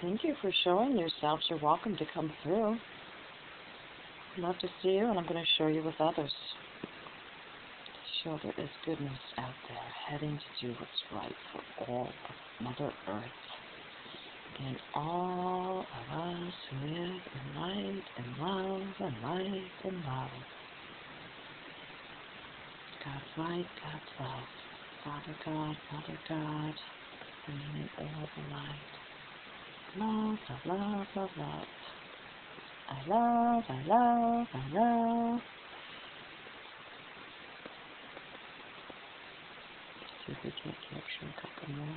Thank you for showing yourselves. You're welcome to come through. I'd love to see you, and I'm going to show you with others. Show there is goodness out there, heading to do what's right for all of Mother Earth. And all of us who live in light and love and life and love. God's light, God's love. Father God, Mother God, bringing in all the light. Love, love, love, love, love. I love, I love, I love. See if we can't capture a couple more.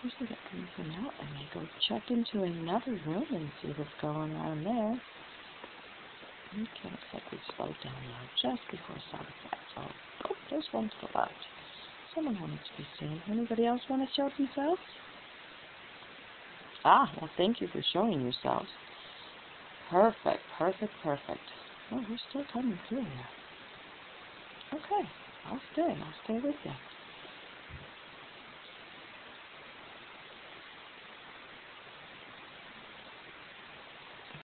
Usually that brings them out. I may go check into another room and see what's going on there. Okay, looks like we slowed down now just before sunset. So, oh, there's one to the left. Someone wanted to be seen. Anybody else want to show themselves? Ah, well, thank you for showing yourselves. Perfect, perfect, perfect. Oh, we're still coming through here. Okay, I'll stay with you.